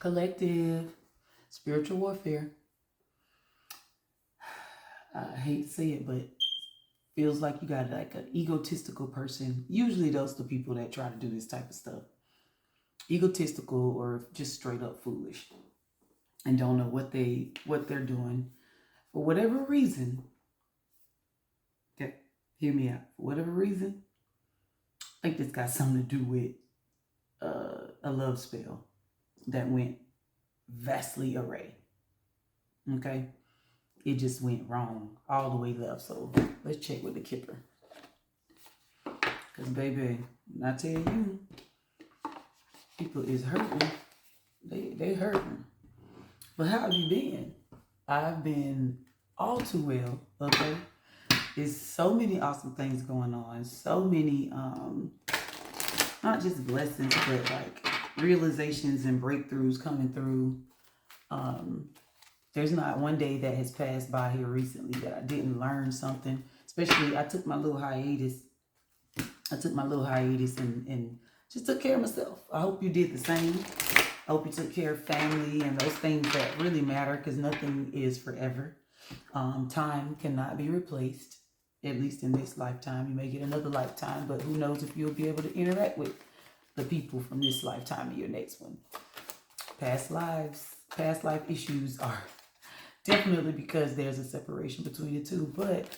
Collective, spiritual warfare. I hate to say it, but feels like you got like an egotistical person. Usually those are the people that try to do this type of stuff. Egotistical or just straight up foolish and don't know what they're doing. For whatever reason, okay, hear me out. For whatever reason, I think this got something to do with a love spell that went vastly array. Okay? It just went wrong all the way left. So let's check with the Kipper. Because, baby, when I tell you, people is hurting. They hurting. But how have you been? I've been all too well, okay? There's so many awesome things going on. So many, not just blessings, but like realizations and breakthroughs coming through. There's not one day that has passed by here recently that I didn't learn something. Especially, I took my little hiatus. And just took care of myself. I hope you did the same. I hope you took care of family and those things that really matter, because nothing is forever. Time cannot be replaced, at least in this lifetime. You may get another lifetime, but who knows if you'll be able to interact with the people from this lifetime and your next one. Past life issues are definitely because there's a separation between the two, but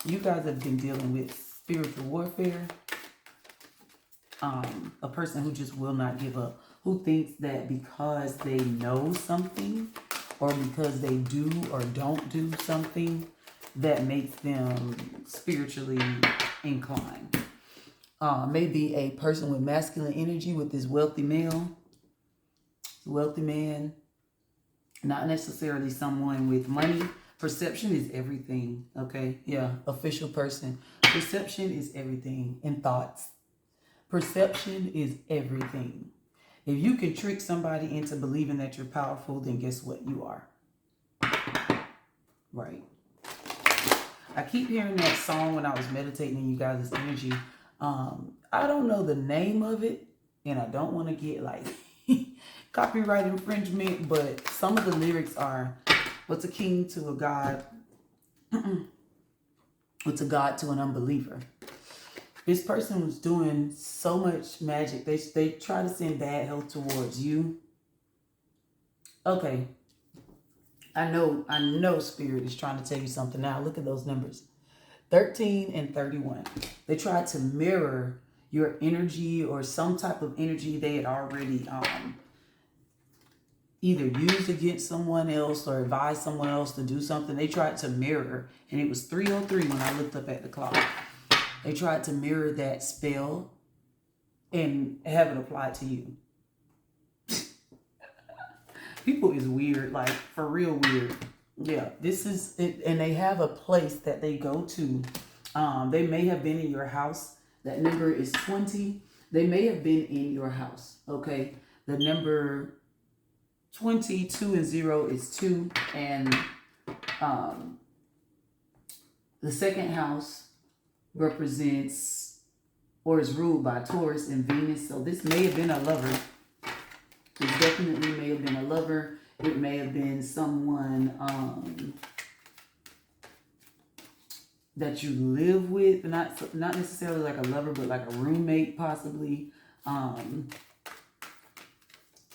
you guys have been dealing with spiritual warfare. A person who just will not give up, who thinks that because they know something or because they do or don't do something that makes them spiritually inclined. Maybe a person with masculine energy with this wealthy male, wealthy man, not necessarily someone with money. Perception is everything, okay? Yeah, official person. Perception is everything, and thoughts. Perception is everything. If you can trick somebody into believing that you're powerful, then guess what? You are. Right. I keep hearing that song when I was meditating in you guys' energy. I don't know the name of it, and I don't want to get like copyright infringement, but some of the lyrics are, what's a king to a god? What's a god to an unbeliever? This person was doing so much magic. They try to send bad health towards you. Okay. I know Spirit is trying to tell you something now. Look at those numbers. 13 and 31. They tried to mirror your energy or some type of energy they had already either used against someone else or advised someone else to do something. They tried to mirror, and it was 3:03 when I looked up at the clock. They tried to mirror that spell and have it applied to you. People is weird, like for real weird. Yeah, this is it, and they have a place that they go to. They may have been in your house. That number is 20. They may have been in your house. Okay, the number 20, 2 and 0 is 2, and the second house represents or is ruled by Taurus and Venus. So this may have been a lover. It definitely may have been a lover. It may have been someone that you live with, not necessarily like a lover, but like a roommate possibly. It's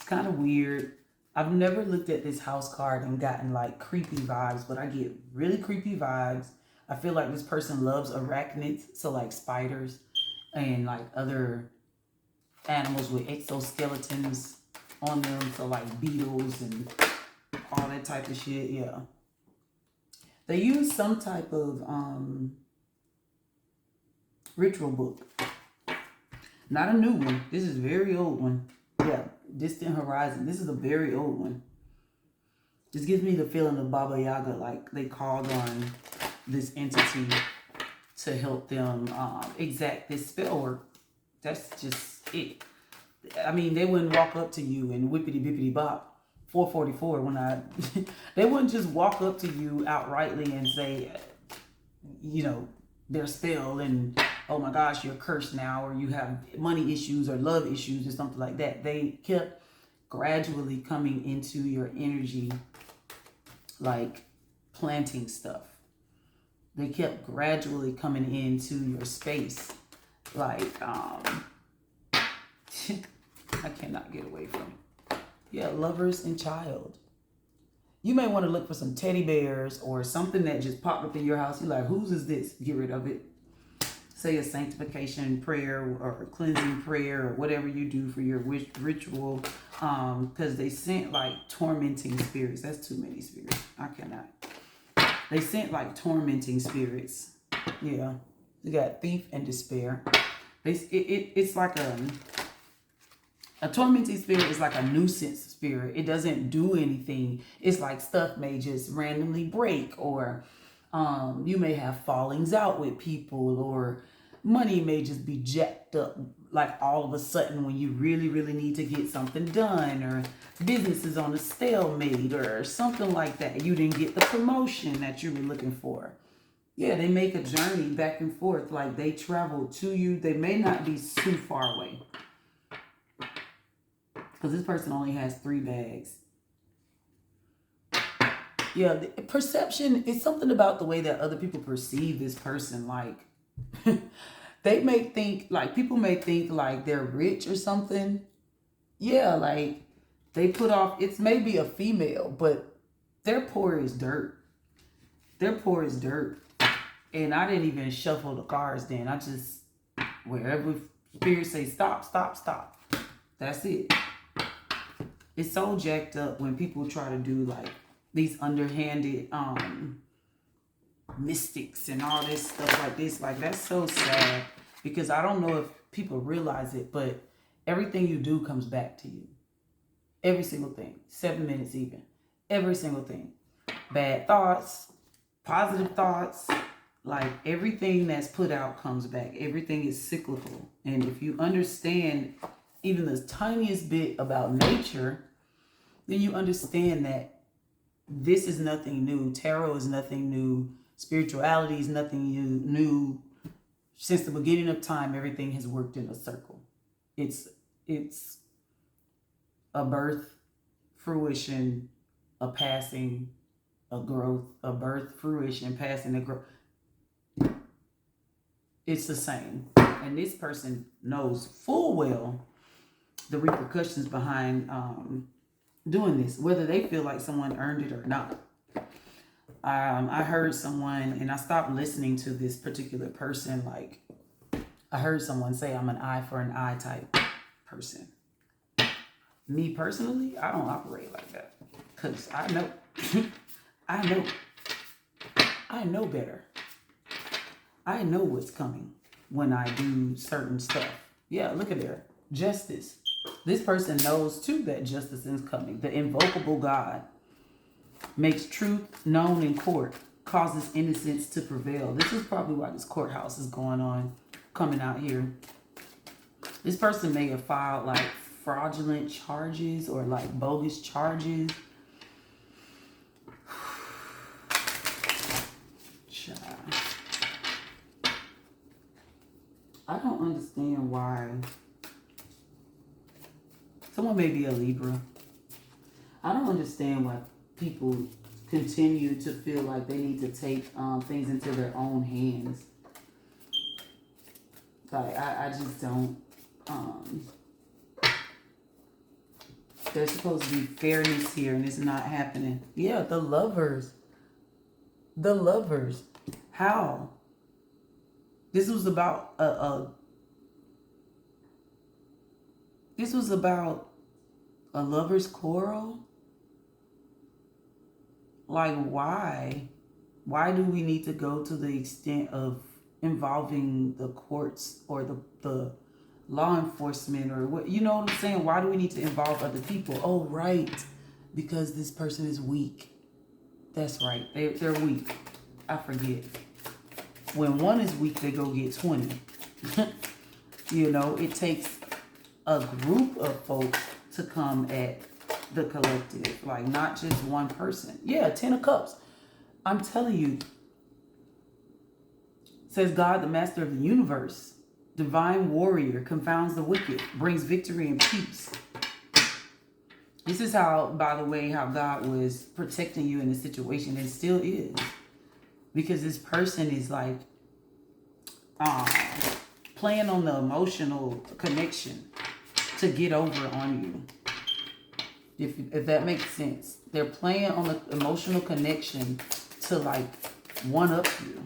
kind of weird. I've never looked at this house card and gotten like creepy vibes, but I get really creepy vibes. I feel like this person loves arachnids, so like spiders and like other animals with exoskeletons on them, so like beetles and all that type of shit. Yeah, they use some type of ritual book. Not a new one. This is a very old one. Yeah, Distant Horizon. This is a very old one. This gives me the feeling of Baba Yaga, like they called on this entity to help them exact this spell work. That's just it. I mean, they wouldn't walk up to you and whippity bippity bop 444 when I they wouldn't just walk up to you outrightly and say, you know, their spell and oh my gosh, you're cursed now, or you have money issues or love issues or something like that. They kept gradually coming into your energy, like planting stuff. They kept gradually coming into your space, like I cannot get away from it. Yeah, lovers and child. You may want to look for some teddy bears or something that just popped up in your house. You're like, whose is this? Get rid of it. Say a sanctification prayer or a cleansing prayer or whatever you do for your ritual. Because they sent like tormenting spirits. That's too many spirits. I cannot. They sent like tormenting spirits. Yeah. You got thief and despair. It's like a tormenting spirit is like a nuisance spirit. It doesn't do anything. It's like stuff may just randomly break, or you may have fallings out with people, or money may just be jacked up like all of a sudden when you really, really need to get something done, or business is on a stalemate or something like that. You didn't get the promotion that you were looking for. Yeah, they make a journey back and forth. Like they travel to you. They may not be too far away. Because this person only has 3 bags. Yeah, the perception is something about the way that other people perceive this person. Like, they may think, like, people may think like they're rich or something. Yeah, like, they put off, it's maybe a female, but they're poor as dirt. They're poor as dirt. And I didn't even shuffle the cards then. I just, wherever spirit say stop, stop, stop. That's it. It's so jacked up when people try to do like these underhanded mystics and all this stuff like this. Like, that's so sad, because I don't know if people realize it, but everything you do comes back to you. Every single thing. 7 minutes even. Every single thing. Bad thoughts, positive thoughts, like everything that's put out comes back. Everything is cyclical. And if you understand even the tiniest bit about nature, then you understand that this is nothing new. Tarot is nothing new. Spirituality is nothing new. Since the beginning of time, everything has worked in a circle. It's a birth, fruition, a passing, a growth, a birth, fruition, passing, a growth. It's the same. And this person knows full well the repercussions behind doing this, whether they feel like someone earned it or not. I heard someone, and I stopped listening to this particular person. Like, I heard someone say, I'm an eye for an eye type person. Me personally, I don't operate like that, because I know, I know better. I know what's coming when I do certain stuff. Yeah, look at there. Justice. This person knows too that justice is coming. The invocable God makes truth known in court, causes innocence to prevail. This is probably why this courthouse is going on, coming out here. This person may have filed like fraudulent charges or like bogus charges. I don't understand why. Someone may be a Libra. I don't understand why people continue to feel like they need to take things into their own hands. Like, I just don't. There's supposed to be fairness here, and it's not happening. Yeah, the lovers. The lovers. How? This was about this was about a lover's quarrel. Like, why? Why do we need to go to the extent of involving the courts or the law enforcement, or what? You know what I'm saying? Why do we need to involve other people? Oh, right. Because this person is weak. That's right. They're weak. I forget. When one is weak, they go get 20. You know, it takes a group of folks to come at the collective. Like, not just one person. Yeah, 10 of Cups. I'm telling you. Says God, the master of the universe, divine warrior, confounds the wicked, brings victory and peace. This is how, by the way, how God was protecting you in this situation, and still is. Because this person is like playing on the emotional connection to get over on you. If that makes sense. They're playing on the emotional connection to like one up you.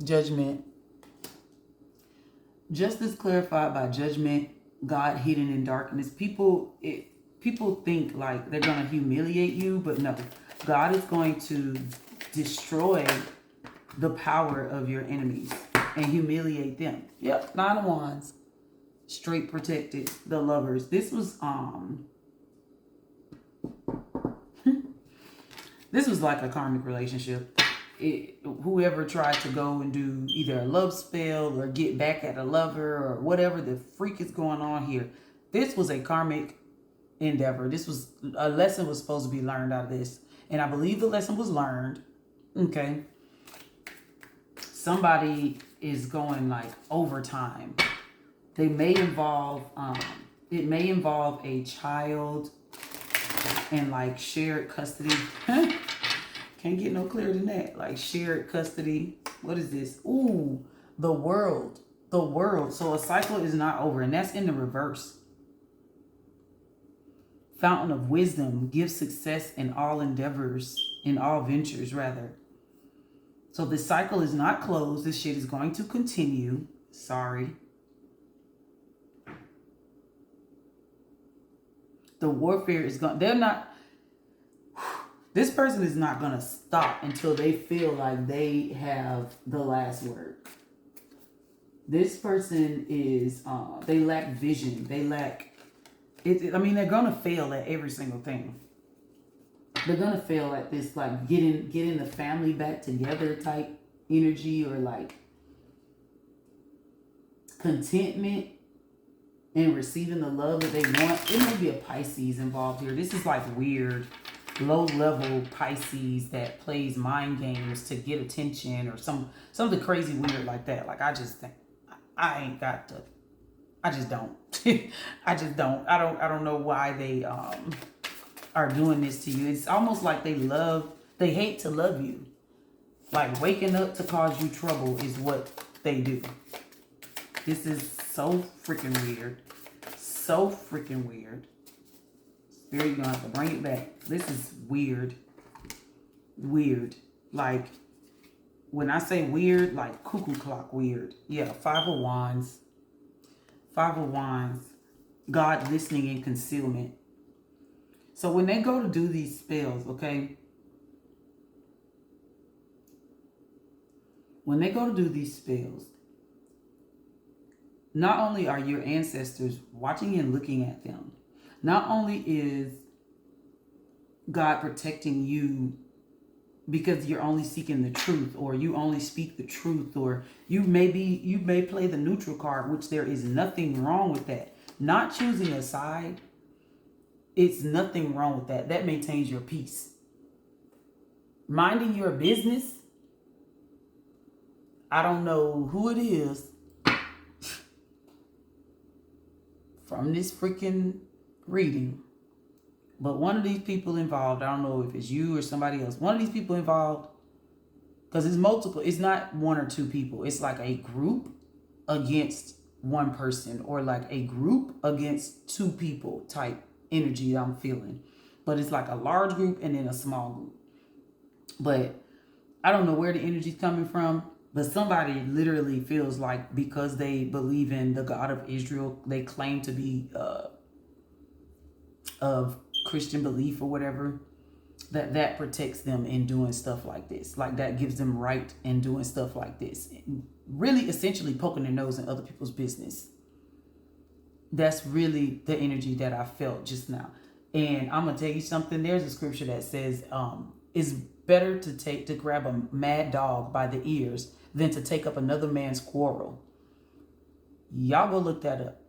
Judgment. Justice clarified by judgment. God hidden in darkness. People think like they're going to humiliate you, but no. God is going to destroy the power of your enemies and humiliate them. Yep, 9 of Wands. Straight protected. The Lovers. This was this was like a karmic relationship. Whoever tried to go and do either a love spell or get back at a lover or whatever the freak is going on here, this was a karmic endeavor. This was a lesson was supposed to be learned out of this, and I believe the lesson was learned. Okay, somebody is going like overtime. They may involve it may involve a child and like shared custody. Can't get no clearer than that. Like shared custody. What is this? Ooh, the world. The world. So a cycle is not over. And that's in the reverse. Fountain of wisdom gives success in all endeavors. In all ventures, rather. So the cycle is not closed. This shit is going to continue. Sorry. The warfare is going... They're not... This person is not going to stop until they feel like they have the last word. This person is, they lack vision. They lack, they're going to fail at every single thing. They're going to fail at this, like, getting the family back together type energy, or like contentment and receiving the love that they want. It may be a Pisces involved here. This is like weird. Low-level Pisces that plays mind games to get attention or something crazy weird like that. Like, I just think I ain't got to. I just don't. I just don't. I don't know why they are doing this to you. It's almost like they hate to love you. Like waking up to cause you trouble is what they do. This is so freaking weird. So freaking weird. Spirit, you're gonna have to bring it back. This is weird. Weird. Like, when I say weird, like cuckoo clock weird. Yeah, 5 of Wands. 5 of Wands. God listening in concealment. So when they go to do these spells, okay? When they go to do these spells, not only are your ancestors watching and looking at them, not only is God protecting you because you're only seeking the truth, or you only speak the truth, or you may play the neutral card, which there is nothing wrong with that. Not choosing a side, it's nothing wrong with that. That maintains your peace. Minding your business, I don't know who it is from this freaking reading, but one of these people involved, I don't know if it's you or somebody else, one of these people involved, because it's multiple, it's not 1 or 2 people, it's like a group against one person, or like a group against 2 people type energy I'm feeling. But it's like a large group and then a small group. But I don't know where the energy's coming from, but somebody literally feels like because they believe in the God of Israel, they claim to be of Christian belief or whatever, that protects them in doing stuff like this. Like that gives them right in doing stuff like this. Really essentially poking their nose in other people's business. That's really the energy that I felt just now. And I'm going to tell you something. There's a scripture that says it's better to grab a mad dog by the ears than to take up another man's quarrel. Y'all go look that up.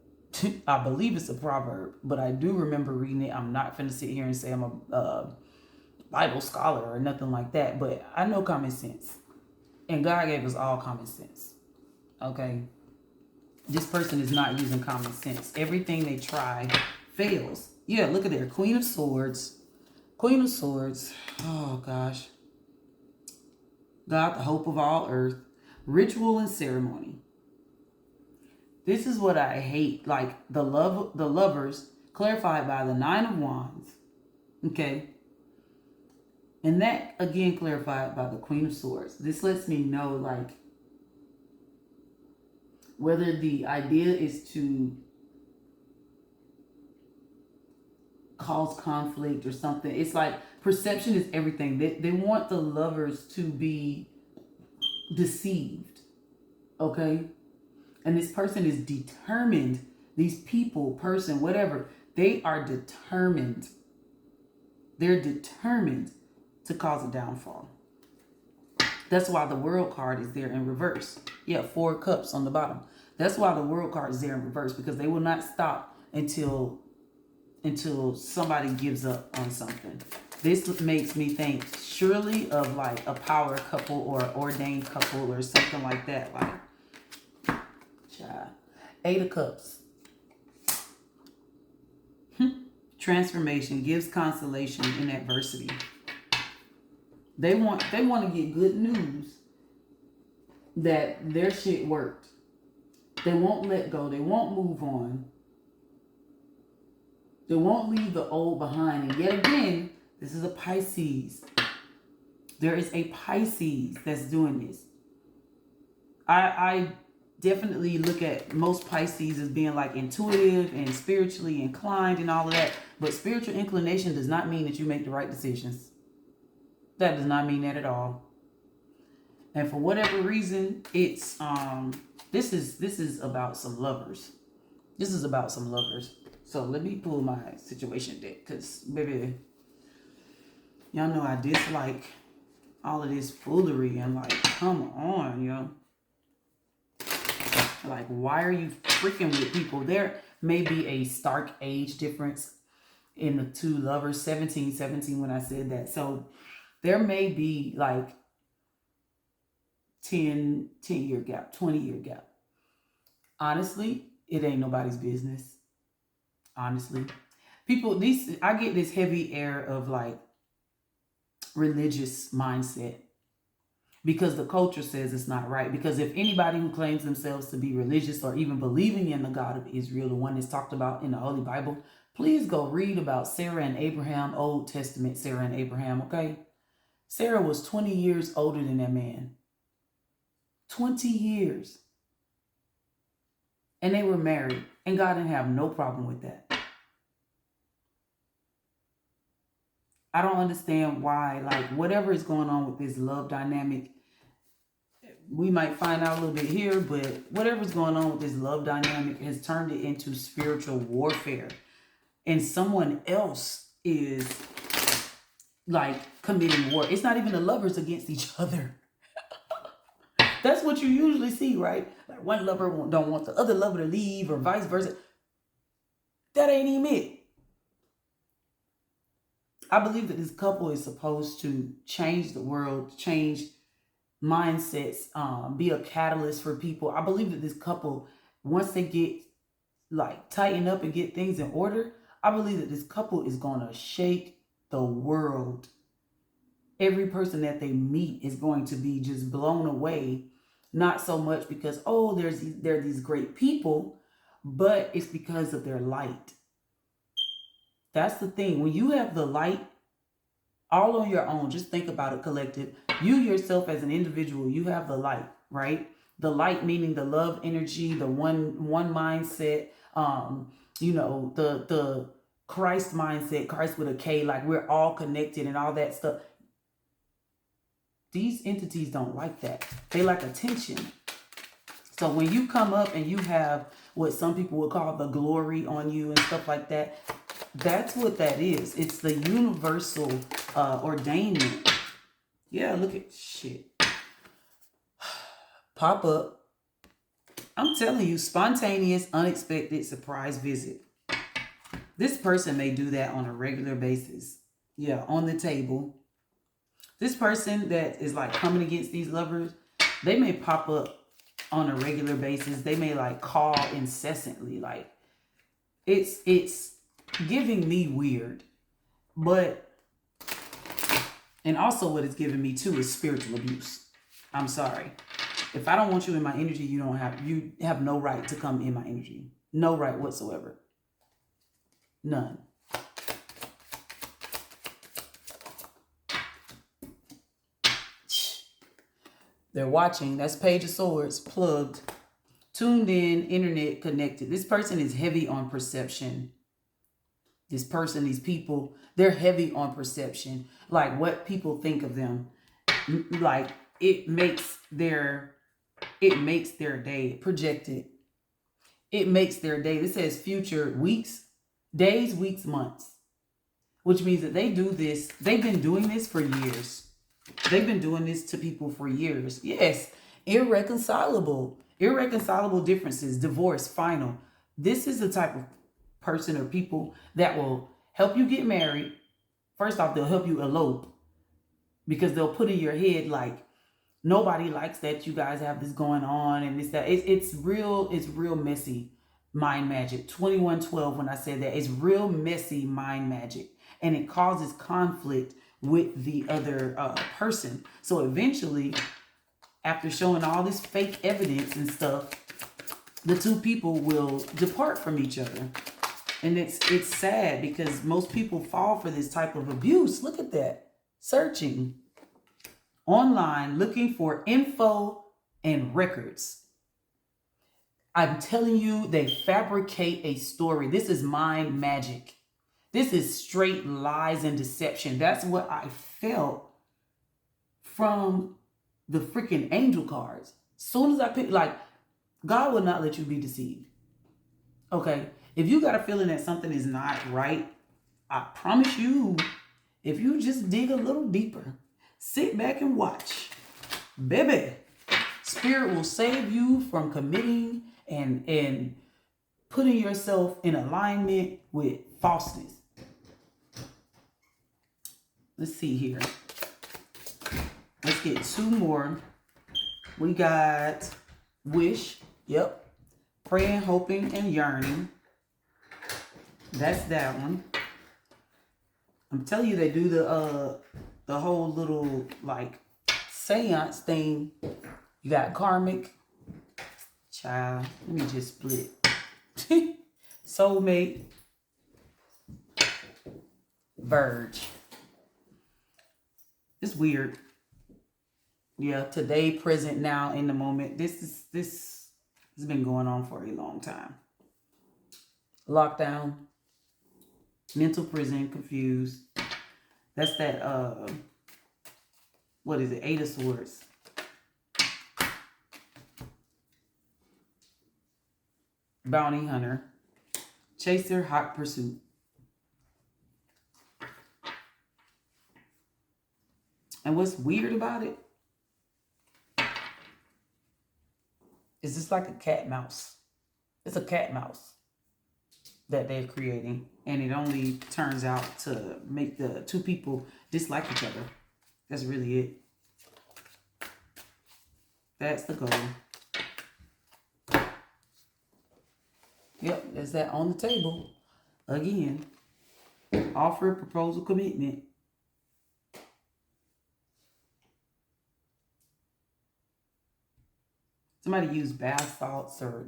I believe it's a proverb, but I do remember reading it. I'm not finna sit here and say I'm a Bible scholar or nothing like that, but I know common sense. And God gave us all common sense. Okay? This person is not using common sense. Everything they try fails. Yeah, look at there. Queen of Swords. Queen of Swords. Oh, gosh. God, the hope of all earth. Ritual and ceremony. This is what I hate. Like the lovers clarified by the Nine of Wands. Okay. And that again clarified by the Queen of Swords. This lets me know, like, whether the idea is to cause conflict or something. It's like perception is everything. They want the lovers to be deceived. Okay? And this person is determined. These people, person, whatever, they are determined. They're determined to cause a downfall. That's why the World card is there in reverse. Yeah, 4 cups on the bottom. That's why the World card is there in reverse, because they will not stop until somebody gives up on something. This makes me think surely of like a power couple or ordained couple or something like that. Like, child. 8 of Cups. Transformation gives consolation in adversity. They want to get good news that their shit worked. They won't let go. They won't move on. They won't leave the old behind. And yet again, this is a Pisces. There is a Pisces that's doing this. I definitely look at most Pisces as being like intuitive and spiritually inclined and all of that. But spiritual inclination does not mean that you make the right decisions. That does not mean that at all. And for whatever reason, it's this is about some lovers. This is about some lovers. So let me pull my situation deck, because baby, y'all know I dislike all of this foolery and like, come on, yo. Like, why are you freaking with people? There may be a stark age difference in the two lovers. 17 when I said that. So there may be like 10-year gap, 20-year gap. Honestly, it ain't nobody's business. Honestly. People, I get this heavy air of like religious mindset because the culture says it's not right. Because if anybody who claims themselves to be religious or even believing in the God of Israel, the one that's talked about in the Holy Bible, please go read about Sarah and Abraham, Old Testament Sarah and Abraham, okay? Sarah was 20 years older than that man. 20 years. And they were married. And God didn't have no problem with that. I don't understand why, like, whatever is going on with this love dynamic, we might find out a little bit here, but whatever's going on with this love dynamic has turned it into spiritual warfare. And someone else is, like, committing war. It's not even the lovers against each other. That's what you usually see, right? Like, one lover don't want the other lover to leave or vice versa. That ain't even it. I believe that this couple is supposed to change the world, change mindsets, be a catalyst for people. I believe that this couple, once they get like tighten up and get things in order, I believe that this couple is going to shake the world. Every person that they meet is going to be just blown away. Not so much because, oh, they're these great people, but it's because of their light. That's the thing. When you have the light all on your own, just think about it, collective. You yourself as an individual, you have the light, right? The light meaning the love energy, the one mindset, the Christ mindset, Christ with a K, like we're all connected and all that stuff. These entities don't like that. They like attention. So when you come up and you have what some people would call the glory on you and stuff like that, that's what that is. It's the universal ordainment. Yeah, look at shit. Pop up. I'm telling you, spontaneous, unexpected surprise visit. This person may do that on a regular basis. Yeah, on the table. This person that is like coming against these lovers, they may pop up on a regular basis. They may like call incessantly. Like it's giving me weird. But and also what it's giving me too is spiritual abuse. I'm sorry. If I don't want you in my energy, you have no right to come in my energy. No right whatsoever. None. They're watching. That's Page of Swords, plugged, tuned in, internet connected. This person is heavy on perception. This person, these people, they're heavy on perception. Like what people think of them. Like it makes their day projected. It makes their day. This says future weeks, days, weeks, months. Which means that they do this. They've been doing this for years. They've been doing this to people for years. Yes, irreconcilable differences, divorce, final. This is the type of person or people that will help you get married. First off, they'll help you elope because they'll put in your head like nobody likes that you guys have this going on and this that. It's real messy mind magic. 2112 when I said that, it's real messy mind magic, and it causes conflict with the other person. So eventually, after showing all this fake evidence and stuff, the two people will depart from each other. And it's sad because most people fall for this type of abuse. Look at that. Searching online, looking for info and records. I'm telling you, they fabricate a story. This is mind magic. This is straight lies and deception. That's what I felt from the freaking angel cards. Soon as I picked, like, God will not let you be deceived. Okay? If you got a feeling that something is not right, I promise you, if you just dig a little deeper, sit back and watch, baby, Spirit will save you from committing and putting yourself in alignment with falseness. Let's see here. Let's get two more. We got wish. Yep. Praying, hoping, and yearning. That's that one. I'm telling you, they do the whole little like seance thing. You got karmic. Child, let me just split. Soulmate. Verge. It's weird. Yeah, today, present, now, in the moment. This has been going on for a long time. Lockdown, mental prison, confused. That's that what is it? 8 of Swords. Bounty hunter, chaser, hot pursuit. And what's weird about it is it's like a cat mouse. It's a cat mouse that they're creating. And it only turns out to make the two people dislike each other. That's really it. That's the goal. Yep, there's that on the table. Again, offer, proposal, commitment. Somebody use bath salts or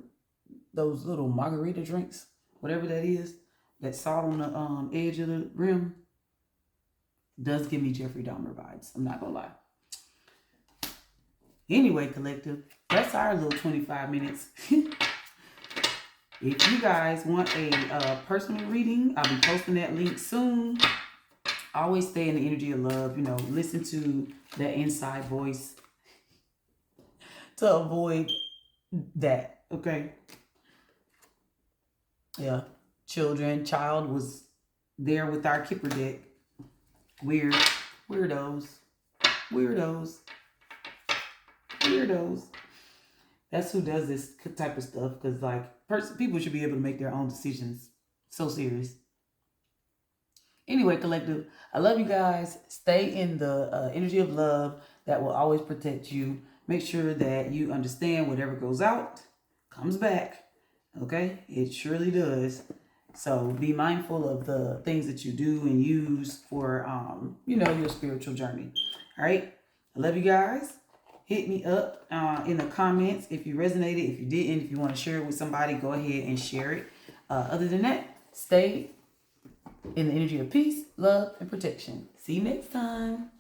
those little margarita drinks, whatever that is, that salt on the edge of the rim. Does give me Jeffrey Dahmer vibes. I'm not gonna lie. Anyway, collective, that's our little 25 minutes. If you guys want a personal reading, I'll be posting that link soon. Always stay in the energy of love. You know, listen to that inside voice to avoid that, okay? Yeah. Child was there with our Kipper deck. Weirdos. That's who does this type of stuff, because like people should be able to make their own decisions. So serious. Anyway, collective, I love you guys. Stay in the energy of love that will always protect you. make sure that you understand whatever goes out comes back. Okay? It surely does. So be mindful of the things that you do and use for, your spiritual journey. All right. I love you guys. Hit me up in the comments if you resonated. If you didn't, if you want to share it with somebody, go ahead and share it. Other than that, stay in the energy of peace, love, and protection. See you next time.